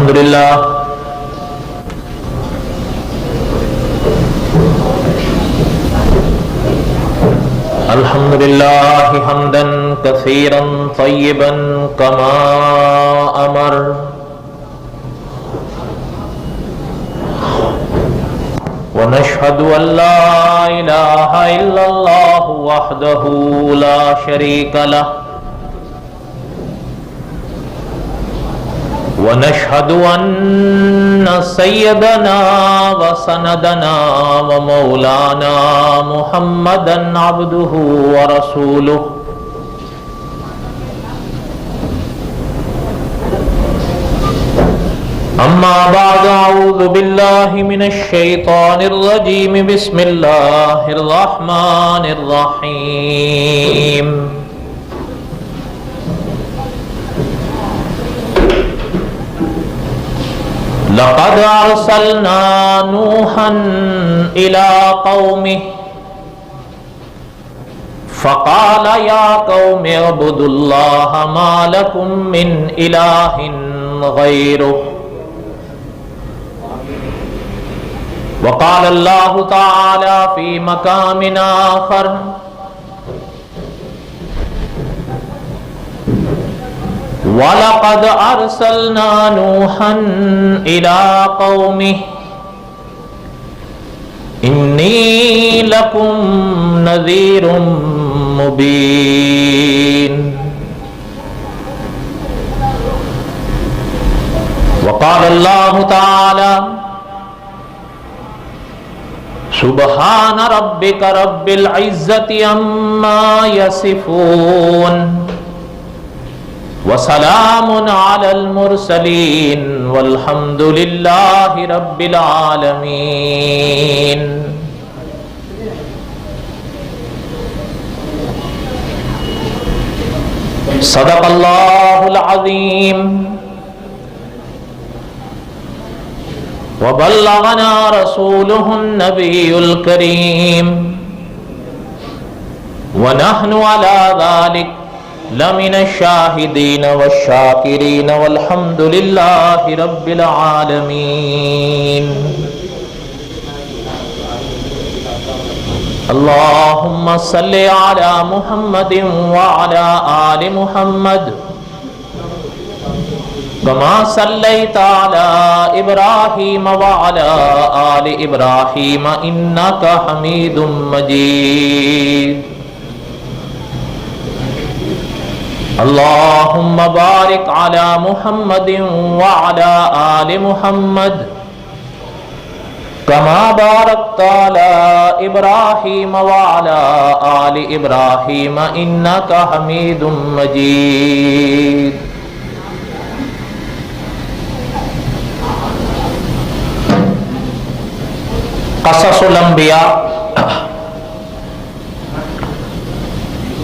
الحمدللہ الحمدللہ حمدا کثیرا طیبا کما امر ونشهد ان لا الہ الا اللہ وحدہ لا شریک لہ ونشهد ان سیدنا وسندنا ومولانا محمدا عبده ورسوله اما بعد اعوذ باللہ من الشیطان الرجیم بسم اللہ الرحمن الرحیم لقد ارسلنا نوحا الى قومه فقال يا قوم اعبدوا الله ما لكم من اله غيره وقال الله تعالى في مقام آخر وَلَقَدْ أَرْسَلْنَا نُوحًا إِلَىٰ قَوْمِهِ إِنِّي لَكُمْ نَذِيرٌ مُبِينٌ وقال الله تعالى سبحان ربك رب العزة عما يصفون وسلام على المرسلين والحمد لله رب العالمين صدق الله العظيم وبلغنا رسوله النبي الكريم ونحن على ذلك لمن الشاہدین والشاکرین والحمد للہ رب العالمین اللہم صلی علی محمد وعلی آل محمد کما صلیت علی ابراہیم وعلی آل ابراہیم انکا حمید مجید اللہم بارک علی محمد وعلی آل محمد کما بارکت علی ابراہیم وعلی آل ابراہیم انکا حمید مجید قصص الانبیاء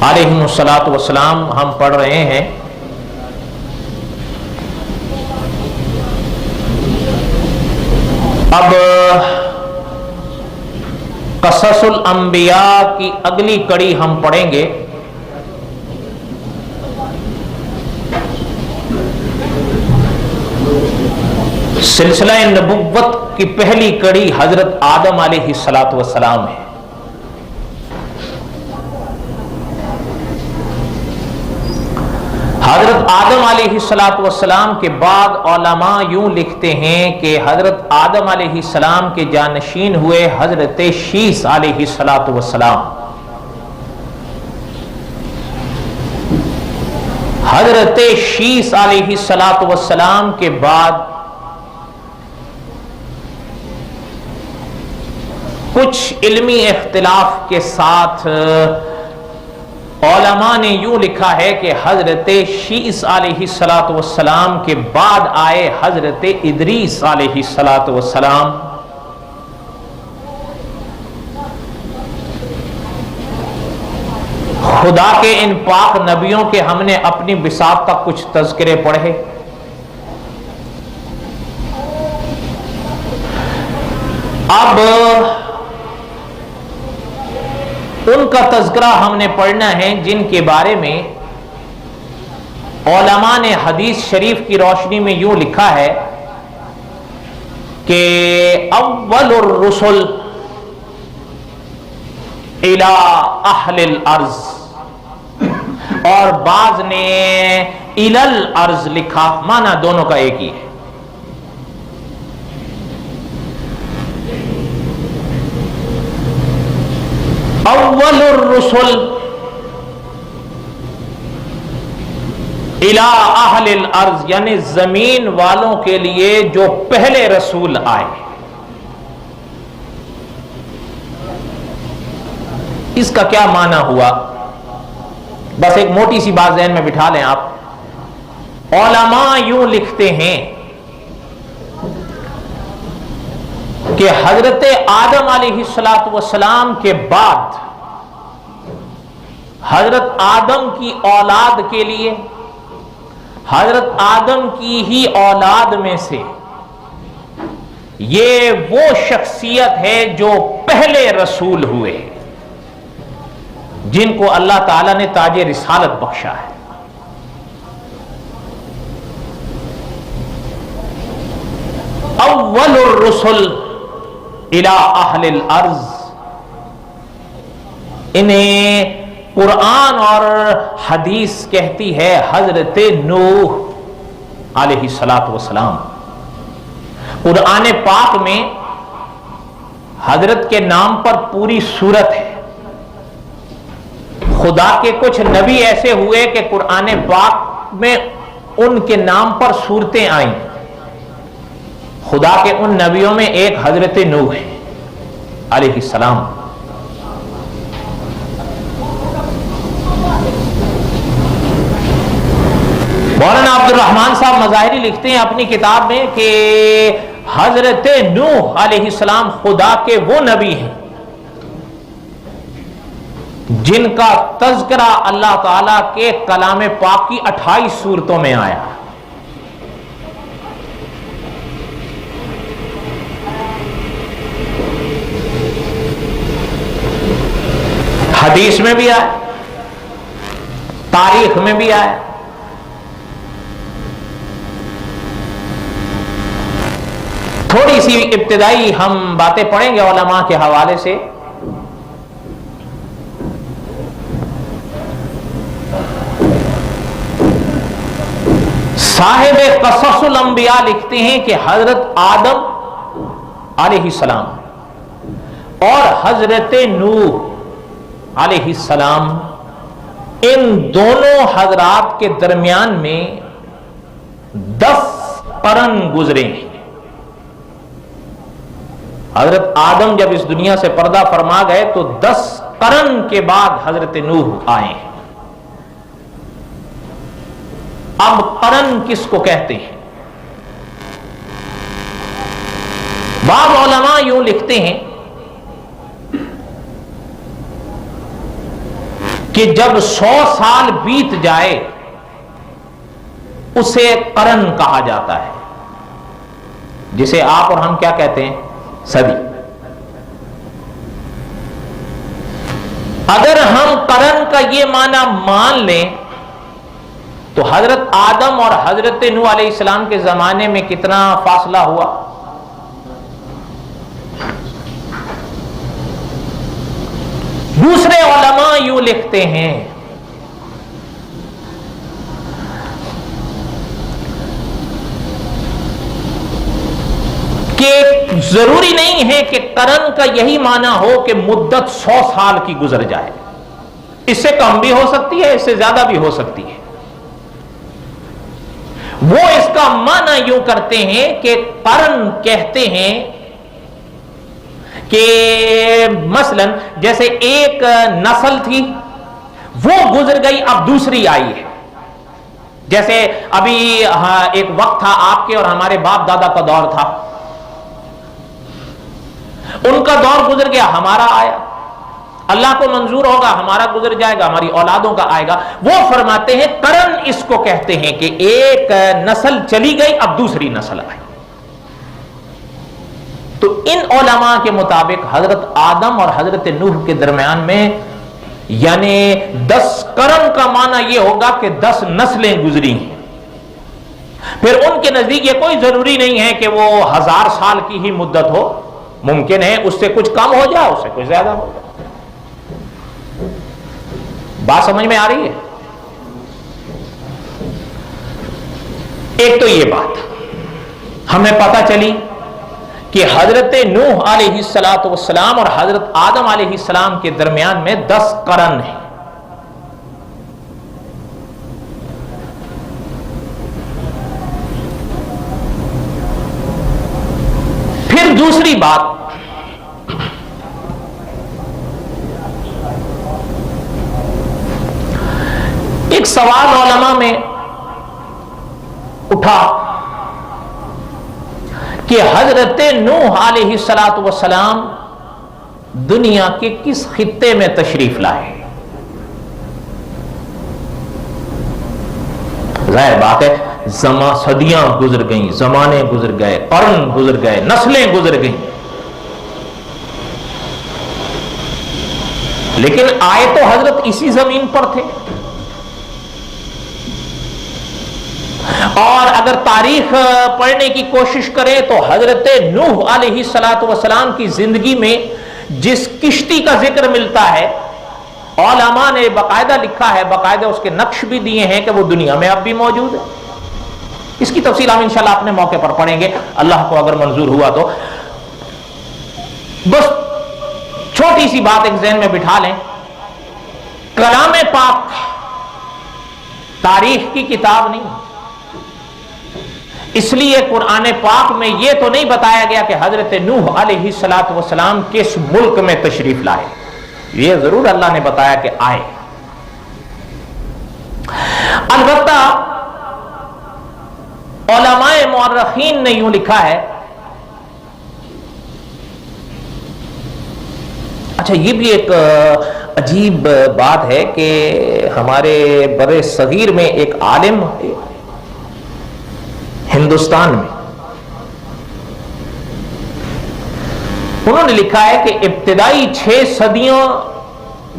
علیہم الصلاۃ والسلام ہم پڑھ رہے ہیں۔ اب قصص الانبیاء کی اگلی کڑی ہم پڑھیں گے۔ سلسلہ نبوت کی پہلی کڑی حضرت آدم علیہ الصلاۃ والسلام ہے۔ حضرت آدم علیہ الصلاۃ والسلام کے بعد علماء یوں لکھتے ہیں کہ حضرت آدم علیہ السلام کے جانشین ہوئے حضرت شیث علیہ الصلاۃ والسلام۔ حضرت شیث علیہ الصلاۃ والسلام کے بعد کچھ علمی اختلاف کے ساتھ علماء نے یوں لکھا ہے کہ حضرت شیث علیہ الصلاۃ والسلام کے بعد آئے حضرت ادریس علیہ الصلاۃ والسلام۔ خدا کے ان پاک نبیوں کے ہم نے اپنی بساط تک کچھ تذکرے پڑھے۔ اب ان کا تذکرہ ہم نے پڑھنا ہے جن کے بارے میں علماء نے حدیث شریف کی روشنی میں یوں لکھا ہے کہ اول الرسل الی اہل الارض، اور بعض نے الی الارض لکھا، معنی دونوں کا ایک ہی ہے۔ اول الرسل الی اہل الارض، یعنی زمین والوں کے لیے جو پہلے رسول آئے۔ اس کا کیا معنی ہوا؟ بس ایک موٹی سی بات ذہن میں بٹھا لیں آپ۔ علماء یوں لکھتے ہیں کہ حضرت آدم علیہ السلام کے بعد حضرت آدم کی اولاد کے لیے، حضرت آدم کی ہی اولاد میں سے یہ وہ شخصیت ہے جو پہلے رسول ہوئے، جن کو اللہ تعالیٰ نے تاج رسالت بخشا ہے۔ اول الرسل الی اہل الارض، انہیں قرآن اور حدیث کہتی ہے حضرت نوح علیہ السلام۔ قرآن پاک میں حضرت کے نام پر پوری سورت ہے۔ خدا کے کچھ نبی ایسے ہوئے کہ قرآن پاک میں ان کے نام پر سورتیں آئیں۔ خدا کے ان نبیوں میں ایک حضرت نوح ہے علیہ السلام۔ مولانا عبد الرحمن صاحب مظاہری لکھتے ہیں اپنی کتاب میں کہ حضرت نوح علیہ السلام خدا کے وہ نبی ہیں جن کا تذکرہ اللہ تعالیٰ کے کلام پاک کی 28 سورتوں میں آیا۔ حدیث میں بھی آیا، تاریخ میں بھی آیا۔ تھوڑی سی ابتدائی ہم باتیں پڑھیں گے علماء کے حوالے سے۔ صاحب قصص الانبیاء لکھتے ہیں کہ حضرت آدم علیہ السلام اور حضرت نوح علیہ السلام، ان دونوں حضرات کے درمیان میں 10 قرن گزرے ہیں۔ حضرت آدم جب اس دنیا سے پردہ فرما گئے تو 10 قرن کے بعد حضرت نوح آئے ہیں۔ اب قرن کس کو کہتے ہیں؟ بعض علماء یوں لکھتے ہیں کہ جب 100 سال بیت جائے اسے قرن کہا جاتا ہے، جسے آپ اور ہم کیا کہتے ہیں؟ صدی۔ اگر ہم قرن کا یہ معنی مان لیں تو حضرت آدم اور حضرت نوح علیہ السلام کے زمانے میں کتنا فاصلہ ہوا؟ دوسرے علماء یوں لکھتے ہیں کہ ضروری نہیں ہے کہ قرن کا یہی معنی ہو کہ مدت 100 سال کی گزر جائے، اس سے کم بھی ہو سکتی ہے، اس سے زیادہ بھی ہو سکتی ہے۔ وہ اس کا معنی یوں کرتے ہیں کہ قرن کہتے ہیں کہ مثلا جیسے ایک نسل تھی وہ گزر گئی، اب دوسری آئی ہے۔ جیسے ابھی ایک وقت تھا آپ کے اور ہمارے باپ دادا کا دور تھا، ان کا دور گزر گیا، ہمارا آیا، اللہ کو منظور ہوگا ہمارا گزر جائے گا، ہماری اولادوں کا آئے گا۔ وہ فرماتے ہیں قرن اس کو کہتے ہیں کہ ایک نسل چلی گئی اب دوسری نسل آئی۔ تو ان علماء کے مطابق حضرت آدم اور حضرت نوح کے درمیان میں یعنی 10 قرن کا معنی یہ ہوگا کہ 10 نسلیں گزری ہیں۔ پھر ان کے نزدیک یہ کوئی ضروری نہیں ہے کہ وہ 1000 سال کی ہی مدت ہو، ممکن ہے اس سے کچھ کم ہو جائے، اس سے کچھ زیادہ ہو جائے۔ بات سمجھ میں آ رہی ہے؟ ایک تو یہ بات ہمیں پتہ چلی کہ حضرت نوح علیہ السلام اور حضرت آدم علیہ السلام کے درمیان میں 10 قرن ہیں۔ پھر دوسری بات، ایک سوال علماء میں اٹھا کہ حضرت نوح علیہ السلام دنیا کے کس خطے میں تشریف لائے؟ ظاہر بات ہے صدیاں گزر گئیں، زمانے گزر گئے، قرن گزر گئے، نسلیں گزر گئیں، لیکن آئے تو حضرت اسی زمین پر تھے۔ اور اگر تاریخ پڑھنے کی کوشش کریں تو حضرت نوح علیہ السلام کی زندگی میں جس کشتی کا ذکر ملتا ہے، علماء نے باقاعدہ لکھا ہے، باقاعدہ اس کے نقش بھی دیے ہیں کہ وہ دنیا میں اب بھی موجود ہے۔ اس کی تفصیل ہم انشاءاللہ اپنے موقع پر پڑھیں گے، اللہ کو اگر منظور ہوا تو۔ بس چھوٹی سی بات ایک ذہن میں بٹھا لیں، کلام پاک تاریخ کی کتاب نہیں، اس لیے قرآن پاک میں یہ تو نہیں بتایا گیا کہ حضرت نوح علیہ السلام کس ملک میں تشریف لائے، یہ ضرور اللہ نے بتایا کہ آئے۔ البتہ علماء مورخین نے یوں لکھا ہے، اچھا یہ بھی ایک عجیب بات ہے کہ ہمارے بر صغیر میں ایک عالم ہندوستان میں، انہوں نے لکھا ہے کہ ابتدائی 6 صدیوں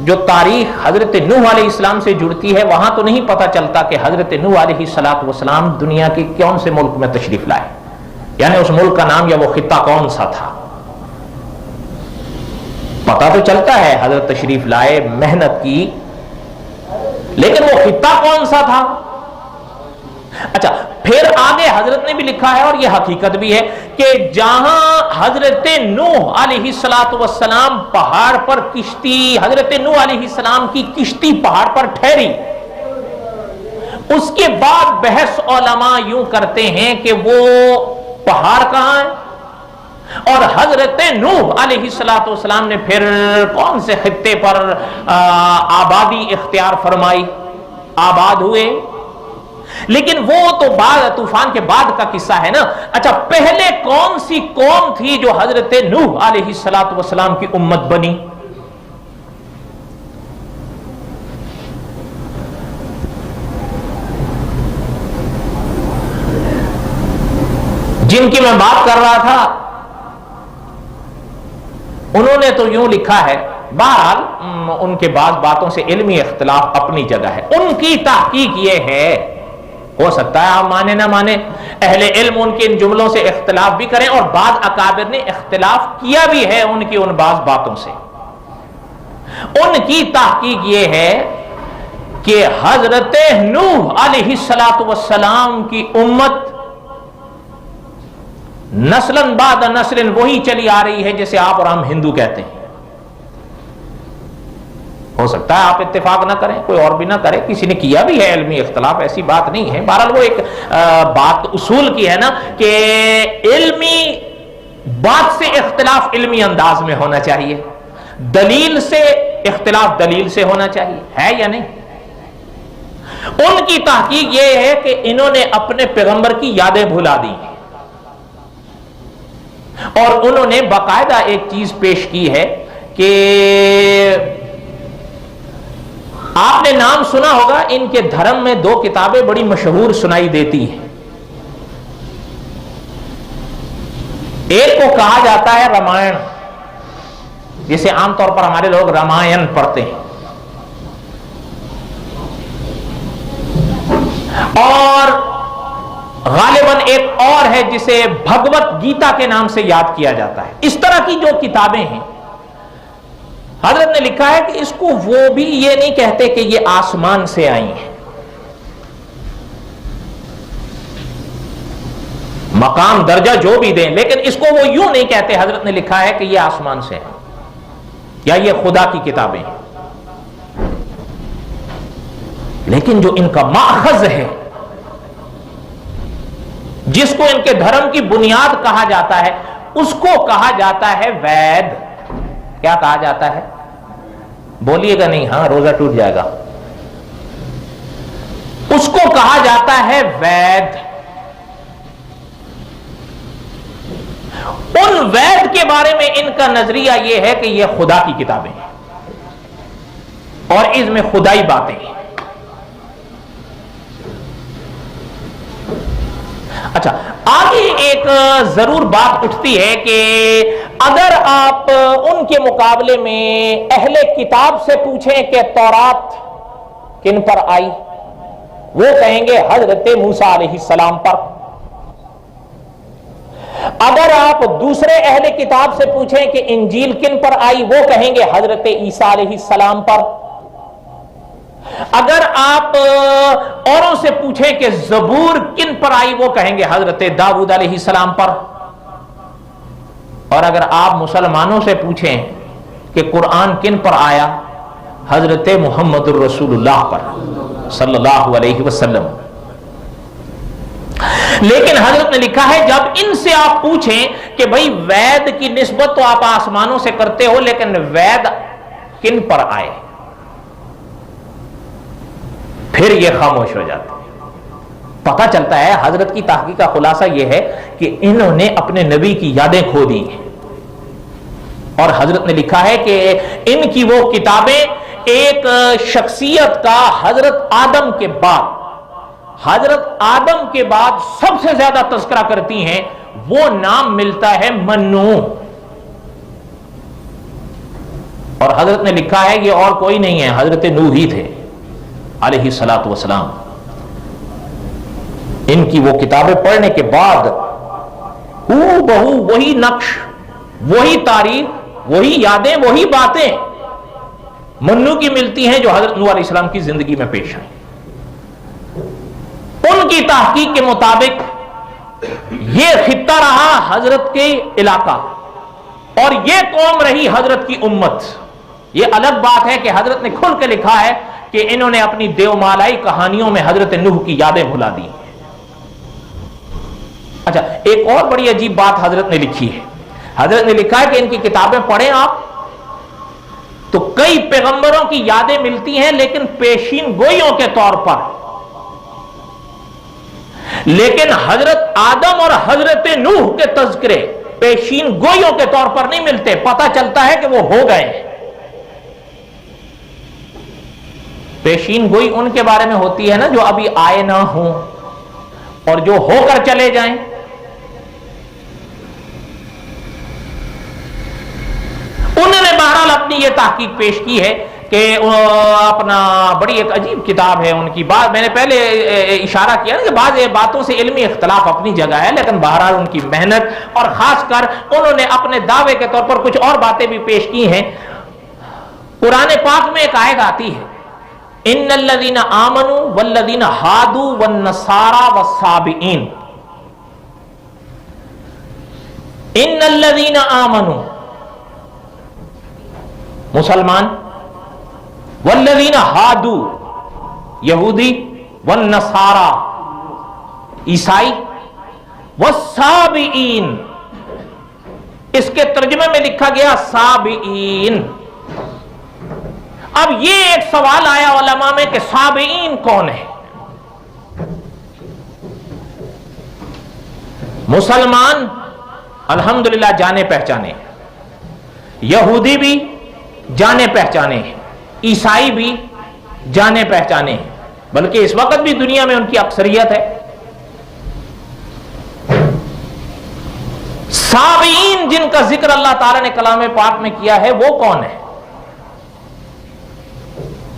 جو تاریخ حضرت نوح علیہ السلام سے جڑتی ہے، وہاں تو نہیں پتہ چلتا کہ حضرت نوح علیہ السلام دنیا کے کون سے ملک میں تشریف لائے، یعنی اس ملک کا نام یا وہ خطہ کون سا تھا۔ پتہ تو چلتا ہے حضرت تشریف لائے، محنت کی، لیکن وہ خطہ کون سا تھا؟ اچھا پھر آگے حضرت نے بھی لکھا ہے، اور یہ حقیقت بھی ہے، کہ جہاں حضرت نوح علیہ السلام پہاڑ پر کشتی، حضرت نوح علیہ السلام کی کشتی پہاڑ پر ٹھہری، اس کے بعد بحث علماء یوں کرتے ہیں کہ وہ پہاڑ کہاں ہے، اور حضرت نوح علیہ السلام نے پھر کون سے خطے پر آبادی اختیار فرمائی، آباد ہوئے۔ لیکن وہ تو بعد طوفان کے بعد کا قصہ ہے نا۔ اچھا پہلے کون سی قوم تھی جو حضرت نوح علیہ السلام کی امت بنی؟ جن کی میں بات کر رہا تھا انہوں نے تو یوں لکھا ہے، بہرحال ان کے بعض باتوں سے علمی اختلاف اپنی جگہ ہے، ان کی تحقیق یہ ہے، ہو سکتا ہے آپ مانے نہ مانے، اہل علم ان کے ان جملوں سے اختلاف بھی کریں، اور بعض اکابر نے اختلاف کیا بھی ہے ان کی ان بعض باتوں سے۔ ان کی تحقیق یہ ہے کہ حضرت نوح علیہ السلام کی امت نسلاً بعد نسل وہی چلی آ رہی ہے جیسے آپ اور ہم ہندو کہتے ہیں۔ ہو سکتا ہے آپ اتفاق نہ کریں، کوئی اور بھی نہ کرے، کسی نے کیا بھی ہے علمی اختلاف، ایسی بات نہیں ہے۔ بہرحال وہ ایک بات اصول کی ہے نا کہ علمی بات سے اختلاف علمی انداز میں ہونا چاہیے، دلیل سے اختلاف دلیل سے ہونا چاہیے، ہے یا نہیں؟ ان کی تحقیق یہ ہے کہ انہوں نے اپنے پیغمبر کی یادیں بھلا دی، اور انہوں نے باقاعدہ ایک چیز پیش کی ہے کہ آپ نے نام سنا ہوگا، ان کے دھرم میں 2 کتابیں بڑی مشہور سنائی دیتی ہیں۔ ایک کو کہا جاتا ہے رامائن، جسے عام طور پر ہمارے لوگ رامائن پڑھتے ہیں، اور غالباً ایک اور ہے جسے بھگوت گیتا کے نام سے یاد کیا جاتا ہے. اس طرح کی جو کتابیں ہیں حضرت نے لکھا ہے کہ اس کو وہ بھی یہ نہیں کہتے کہ یہ آسمان سے آئی ہیں. مقام درجہ جو بھی دیں لیکن اس کو وہ یوں نہیں کہتے. حضرت نے لکھا ہے کہ یہ آسمان سے ہے یا یہ خدا کی کتابیں ہیں. لیکن جو ان کا ماخذ ہے, جس کو ان کے دھرم کی بنیاد کہا جاتا ہے, اس کو کہا جاتا ہے وید. کیا کہا جاتا ہے؟ بولیے گا نہیں, ہاں روزہ ٹوٹ جائے گا. اس کو کہا جاتا ہے وید. ان وید کے بارے میں ان کا نظریہ یہ ہے کہ یہ خدا کی کتابیں ہیں اور اس میں خدائی باتیں ہیں. اچھا, آگے ایک ضرور بات اٹھتی ہے کہ اگر آپ ان کے مقابلے میں اہل کتاب سے پوچھیں کہ تورات کن پر آئی, وہ کہیں گے حضرت موسیٰ علیہ السلام پر. اگر آپ دوسرے اہل کتاب سے پوچھیں کہ انجیل کن پر آئی, وہ کہیں گے حضرت عیسیٰ علیہ السلام پر. اگر آپ اوروں سے پوچھیں کہ زبور کن پر آئی, وہ کہیں گے حضرت داؤد علیہ السلام پر. اور اگر آپ مسلمانوں سے پوچھیں کہ قرآن کن پر آیا, حضرت محمد الرسول اللہ پر صلی اللہ علیہ وسلم. لیکن حضرت نے لکھا ہے جب ان سے آپ پوچھیں کہ بھئی وید کی نسبت تو آپ آسمانوں سے کرتے ہو, لیکن وید کن پر آئے, پھر یہ خاموش ہو جاتے. پتہ چلتا ہے حضرت کی تحقیق کا خلاصہ یہ ہے کہ انہوں نے اپنے نبی کی یادیں کھو دی. اور حضرت نے لکھا ہے کہ ان کی وہ کتابیں ایک شخصیت کا حضرت آدم کے بعد سب سے زیادہ تذکرہ کرتی ہیں. وہ نام ملتا ہے منو. اور حضرت نے لکھا ہے یہ اور کوئی نہیں ہے, حضرت نوح ہی تھے علیہ الصلوۃ والسلام. ان کی وہ کتابیں پڑھنے کے بعد بہو وہی نقش, وہی تاریخ, وہی یادیں, وہی باتیں منو کی ملتی ہیں جو حضرت نوح علیہ السلام کی زندگی میں پیش آئی. ان کی تحقیق کے مطابق یہ خطہ رہا حضرت کے علاقہ اور یہ قوم رہی حضرت کی امت. یہ الگ بات ہے کہ حضرت نے کھل کے لکھا ہے کہ انہوں نے اپنی دیومالائی کہانیوں میں حضرت نوح کی یادیں بھلا دی. اچھا, ایک اور بڑی عجیب بات حضرت نے لکھی ہے. حضرت نے لکھا ہے کہ ان کی کتابیں پڑھیں آپ تو کئی پیغمبروں کی یادیں ملتی ہیں لیکن پیشین گوئیوں کے طور پر, لیکن حضرت آدم اور حضرت نوح کے تذکرے پیشین گوئیوں کے طور پر نہیں ملتے. پتہ چلتا ہے کہ وہ ہو گئے. پیشین گوئی ان کے بارے میں ہوتی ہے نا جو ابھی آئے نہ ہوں اور جو ہو کر چلے جائیں. انہوں نے بہرحال اپنی یہ تحقیق پیش کی ہے کہ اپنا بڑی ایک عجیب کتاب ہے ان کی. بات میں نے پہلے اشارہ کیا کہ بعض باتوں سے علمی اختلاف اپنی جگہ ہے, لیکن بہرحال ان کی محنت اور خاص کر انہوں نے اپنے دعوے کے طور پر کچھ اور باتیں بھی پیش کی ہیں. قرآن پاک میں ایک آیت آتی ہے, ان الذین آمنوا والذین ہادوا والنصارى والصابئین. ان الذین آمنوا مسلمان, والذین ہادوا یہودی, والنصارى عیسائی, والصابئین اس کے ترجمے میں لکھا گیا صابئین. اب یہ ایک سوال آیا علماء میں کہ صابئین کون ہے؟ مسلمان الحمدللہ جانے پہچانے, یہودی بھی جانے پہچانے, عیسائی بھی جانے پہچانے, بلکہ اس وقت بھی دنیا میں ان کی اکثریت ہے. صابئین جن کا ذکر اللہ تعالیٰ نے کلام پاک میں کیا ہے وہ کون ہے؟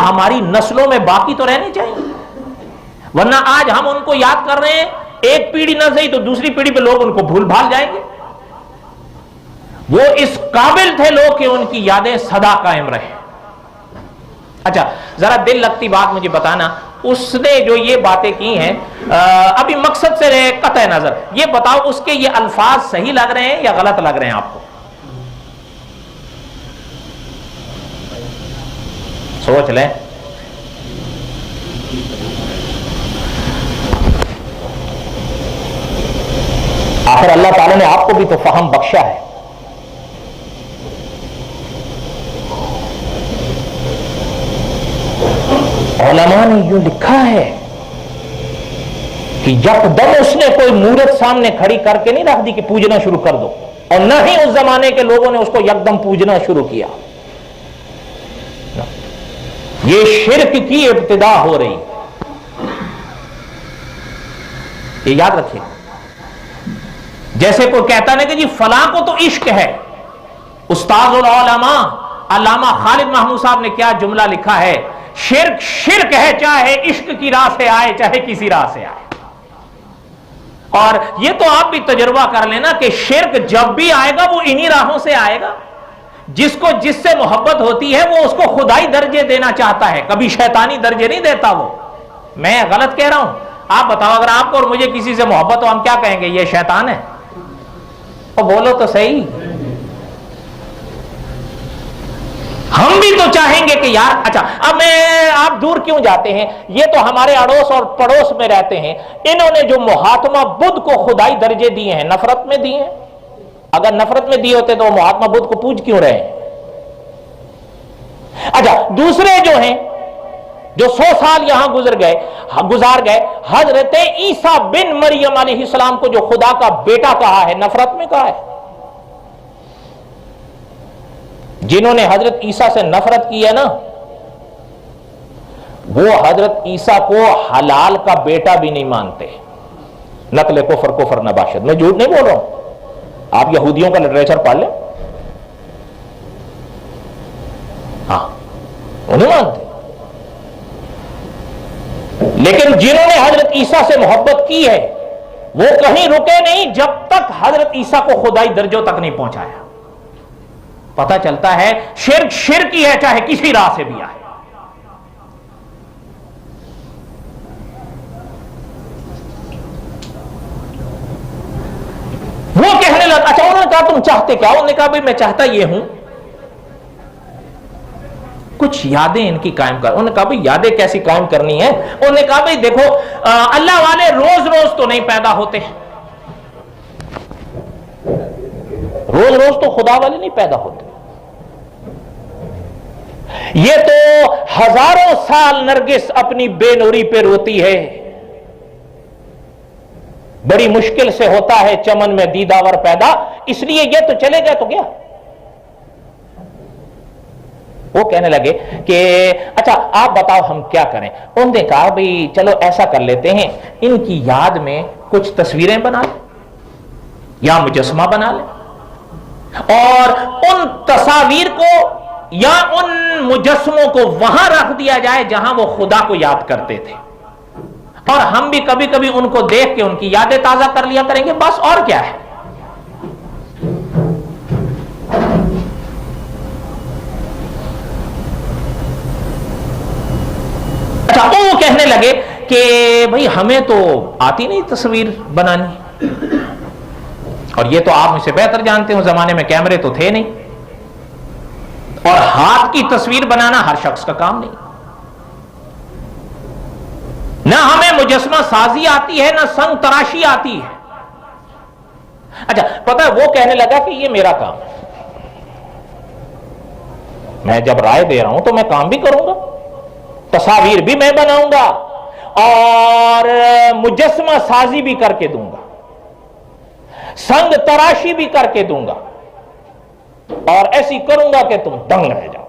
ہماری نسلوں میں باقی تو رہنے چاہیے، ورنہ آج ہم ان کو یاد کر رہے ہیں، ایک پیڑھی نہ صحیح تو دوسری پیڑھی پہ لوگ ان کو بھول بھال جائیں گے۔ وہ اس قابل تھے لوگ کہ ان کی یادیں سدا قائم رہیں۔ اچھا ذرا دل لگتی بات مجھے بتانا، اس نے جو یہ باتیں کی ہیں ابھی مقصد سے قطع نظر، یہ بتاؤ اس کے یہ الفاظ صحیح لگ رہے ہیں یا غلط لگ رہے ہیں آپ کو؟ سوچ لیں۔ آخر اللہ تعالیٰ نے آپ کو بھی تو فہم بخشا ہے۔ علماء نے یوں لکھا ہے کہ یکدم اس نے کوئی مورت سامنے کھڑی کر کے نہیں رکھ دی کہ پوجنا شروع کر دو، اور نہ ہی اس زمانے کے لوگوں نے اس کو یکدم پوجنا شروع کیا۔ یہ شرک کی ابتدا ہو رہی، یہ یاد رکھیے۔ جیسے کوئی کہتا نا کہ جی فلاں کو تو عشق ہے، استاذ العلماء علامہ خالد محمود صاحب نے کیا جملہ لکھا ہے، شرک شرک ہے، چاہے عشق کی راہ سے آئے چاہے کسی راہ سے آئے۔ اور یہ تو آپ بھی تجربہ کر لینا کہ شرک جب بھی آئے گا وہ انہی راہوں سے آئے گا۔ جس کو جس سے محبت ہوتی ہے وہ اس کو خدائی درجے دینا چاہتا ہے، کبھی شیطانی درجے نہیں دیتا۔ وہ میں غلط کہہ رہا ہوں؟ آپ بتاؤ، اگر آپ کو اور مجھے کسی سے محبت ہو، ہم کیا کہیں گے؟ یہ شیطان ہے؟ اور بولو تو صحیح، ہم بھی تو چاہیں گے کہ یار اچھا اب آپ دور کیوں جاتے ہیں؟ یہ تو ہمارے اڑوس اور پڑوس میں رہتے ہیں، انہوں نے جو مہاتما بدھ کو خدائی درجے دیے ہیں، نفرت میں دیے ہیں۔ اگر نفرت میں دیے ہوتے تو وہ مہاتما بدھ کو پوج کیوں رہے ہیں؟ اچھا دوسرے جو ہیں جو 100 سال یہاں گزار گئے، حضرت عیسیٰ بن مریم علیہ السلام کو جو خدا کا بیٹا کہا ہے، نفرت میں کہا ہے۔ جنہوں نے حضرت عیسیٰ سے نفرت کی ہے نا، وہ حضرت عیسیٰ کو حلال کا بیٹا بھی نہیں مانتے۔ نقل کفر نباشد، میں جھوٹ نہیں بول رہا ہوں، آپ یہودیوں کا لٹریچر پڑھ لیں، ہاں وہ نہیں مانتے۔ لیکن جنہوں نے حضرت عیسیٰ سے محبت کی ہے وہ کہیں رکے نہیں جب تک حضرت عیسیٰ کو خدائی درجوں تک نہیں پہنچایا۔ پتہ چلتا ہے شرک شرک ہی ہے، چاہے کسی راہ سے بھی آئے۔ وہ کہنے لگا، اچھا انہوں نے کہا تم چاہتے کیا؟ انہوں نے کہا بھائی میں چاہتا یہ ہوں کچھ یادیں ان کی قائم کر۔ انہوں نے کہا بھائی یادیں کیسی قائم کرنی ہے؟ انہوں نے کہا بھائی دیکھو اللہ والے روز روز تو نہیں پیدا ہوتے، روز روز تو خدا والے نہیں پیدا ہوتے، یہ تو ہزاروں سال نرگس اپنی بے نوری پہ روتی ہے، بڑی مشکل سے ہوتا ہے چمن میں دیداور پیدا، اس لیے یہ تو چلے گئے تو گیا۔ وہ کہنے لگے کہ اچھا آپ بتاؤ ہم کیا کریں؟ انہوں نے کہا بھئی چلو ایسا کر لیتے ہیں، ان کی یاد میں کچھ تصویریں بنا لیں یا مجسمہ بنا لیں، اور ان تصاویر کو یا ان مجسموں کو وہاں رکھ دیا جائے جہاں وہ خدا کو یاد کرتے تھے، اور ہم بھی کبھی کبھی ان کو دیکھ کے ان کی یادیں تازہ کر لیا کریں گے، بس اور کیا ہے۔ اچھا وہ کہنے لگے کہ بھئی ہمیں تو آتی نہیں تصویر بنانی، اور یہ تو آپ مجھ سے بہتر جانتے ہو زمانے میں کیمرے تو تھے نہیں، اور ہاتھ کی تصویر بنانا ہر شخص کا کام نہیں، نہ ہمیں مجسمہ سازی آتی ہے نہ سنگ تراشی آتی ہے۔ اچھا پتہ ہے وہ کہنے لگا کہ یہ میرا کام ہے، میں جب رائے دے رہا ہوں تو میں کام بھی کروں گا، تصاویر بھی میں بناؤں گا اور مجسمہ سازی بھی کر کے دوں گا، سنگ تراشی بھی کر کے دوں گا، اور ایسی کروں گا کہ تم دنگ رہ جاؤ۔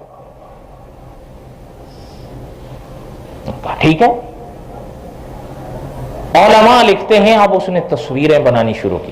کہا ٹھیک ہے۔ علماء لکھتے ہیں اب اس نے تصویریں بنانی شروع کی،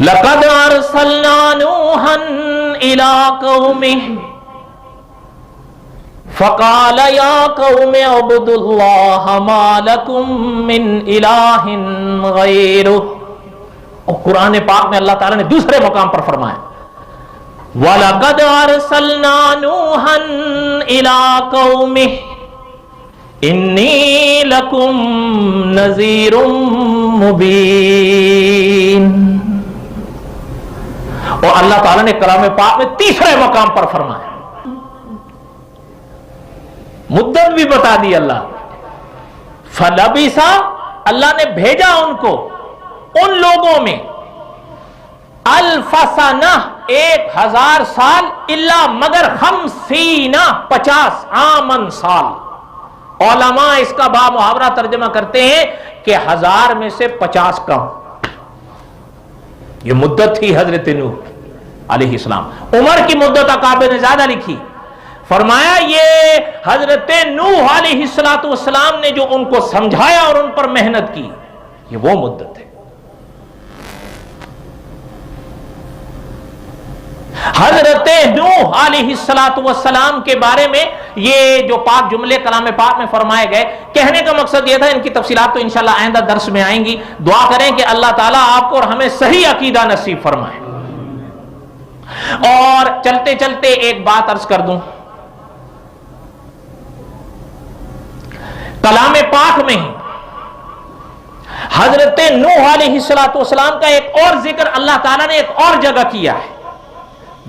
لقد ارسلنا نوحا الى قومه فقال یا قوم اعبدوا اللہ ما لکم من الہ غیرہ. اور قرآن پاک میں اللہ تعالیٰ نے دوسرے مقام پر فرمایا وَلَقَدْ أَرْسَلْنَا نُوحًا إِلَىٰ قَوْمِهِ إِنِّي لَكُمْ نَذِيرٌ مُبِينٌ. اور اللہ تعالیٰ نے کلام پاک میں تیسرے مقام پر فرمایا, مدت بھی بتا دی اللہ. فَلَبِثَ, اللہ نے بھیجا ان کو, ان لوگوں میں, الف سنہ, 1000 سال, الا مگر 50 عامن سال. علماء اس کا با محاورہ ترجمہ کرتے ہیں کہ 1000 میں سے 50 کم. یہ مدت تھی حضرت نوح علیہ السلام. عمر کی مدت اکابر نے زیادہ لکھی, فرمایا یہ حضرت نوح علیہ السلام نے جو ان کو سمجھایا اور ان پر محنت کی, یہ وہ مدت ہے. حضرت نوح علیہ السلام کے بارے میں یہ جو پاک جملے کلام پاک میں فرمائے گئے, کہنے کا مقصد یہ تھا, ان کی تفصیلات تو انشاءاللہ آئندہ درس میں آئیں گی. دعا کریں کہ اللہ تعالیٰ آپ کو اور ہمیں صحیح عقیدہ نصیب فرمائے. اور چلتے چلتے ایک بات عرض کر دوں, کلام پاک میں حضرت نوح علیہ السلام کا ایک اور ذکر اللہ تعالیٰ نے ایک اور جگہ کیا ہے.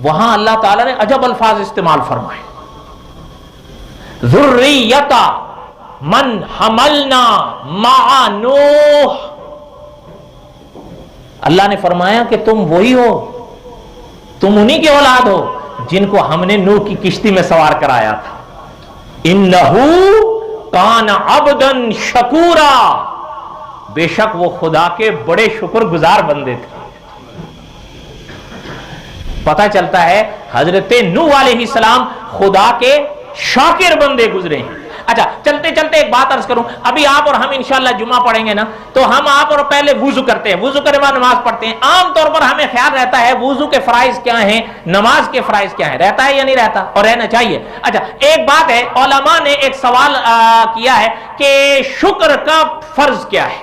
وہاں اللہ تعالیٰ نے عجب الفاظ استعمال فرمائے, ذریۃ من حملنا مع نوح. اللہ نے فرمایا کہ تم وہی ہو, تم انہی کے اولاد ہو جن کو ہم نے نوح کی کشتی میں سوار کرایا تھا. انہو کان عبدا شکورا, بے شک وہ خدا کے بڑے شکر گزار بندے تھے. پتہ چلتا ہے حضرت نوح علیہ السلام خدا کے شاکر بندے گزرے ہیں. اچھا چلتے چلتے ایک بات عرض کروں, ابھی آپ اور ہم انشاءاللہ جمعہ پڑھیں گے نا, تو ہم آپ اور پہلے وضو کرتے ہیں, وضو کرنے بعد نماز پڑھتے ہیں. عام طور پر ہمیں خیال رہتا ہے وضو کے فرائض کیا ہیں, نماز کے فرائض کیا ہیں, رہتا ہے یا نہیں رہتا, اور رہنا چاہیے. اچھا ایک بات ہے, علماء نے ایک سوال کیا ہے کہ شکر کا فرض کیا ہے,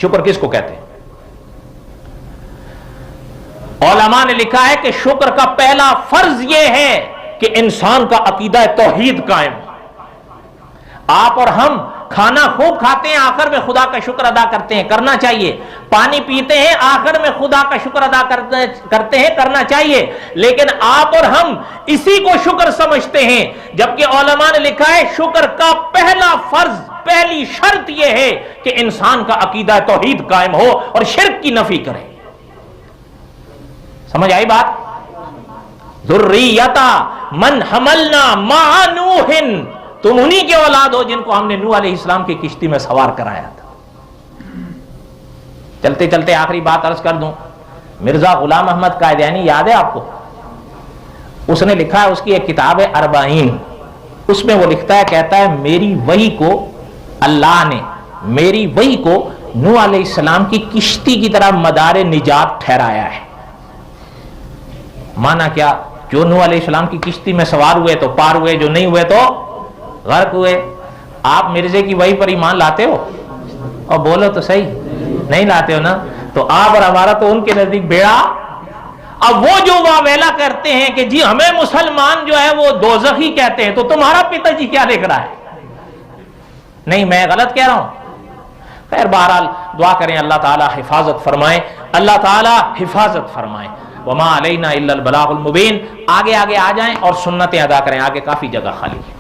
شکر کس کو کہتے ہیں؟ علماء نے لکھا ہے کہ شکر کا پہلا فرض یہ ہے کہ انسان کا عقیدہ توحید قائم. آپ اور ہم کھانا خوب کھاتے ہیں, آخر میں خدا کا شکر ادا کرتے ہیں, کرنا چاہیے. پانی پیتے ہیں, آخر میں خدا کا شکر ادا کرتے ہیں, کرنا چاہیے. لیکن آپ اور ہم اسی کو شکر سمجھتے ہیں, جبکہ علماء نے لکھا ہے شکر کا پہلا فرض, پہلی شرط یہ ہے کہ انسان کا عقیدہ توحید قائم ہو اور شرک کی نفی کرے. سمجھ آئی بات؟ ذریۃ من حملنا مع نوح, تم انہی کے اولاد ہو جن کو ہم نے نوح علیہ السلام کی کشتی میں سوار کرایا تھا. چلتے چلتے آخری بات عرض کر دوں, مرزا غلام احمد قادیانی یاد ہے آپ کو؟ اس نے لکھا ہے, اس کی ایک کتاب ہے اربعین, اس میں وہ لکھتا ہے, کہتا ہے میری وحی کو اللہ نے, میری وحی کو نوح علیہ السلام کی کشتی کی طرح مدار نجات ٹھہرایا ہے. مانا کیا؟ جو نوح علیہ السلام کی کشتی میں سوار ہوئے تو پار ہوئے, جو نہیں ہوئے تو غرق ہوئے. آپ مرزے کی وحی پر ایمان لاتے ہو؟ اور بولو تو صحیح, نہیں لاتے ہو نا. تو آپ اور ہمارا تو ان کے نزدیک بیڑا. اب وہ جو واویلا کرتے ہیں کہ جی ہمیں مسلمان جو ہے وہ دوزخی کہتے ہیں, تو تمہارا پتا جی کیا لکھ رہا ہے؟ نہیں میں غلط کہہ رہا ہوں. خیر بہرحال دعا کریں اللہ تعالی حفاظت فرمائے, اللہ تعالی حفاظت فرمائے. وما علینا الا البلاغ المبین. آگے آگے آ جائیں اور سنتیں ادا کریں, آگے کافی جگہ خالی ہے.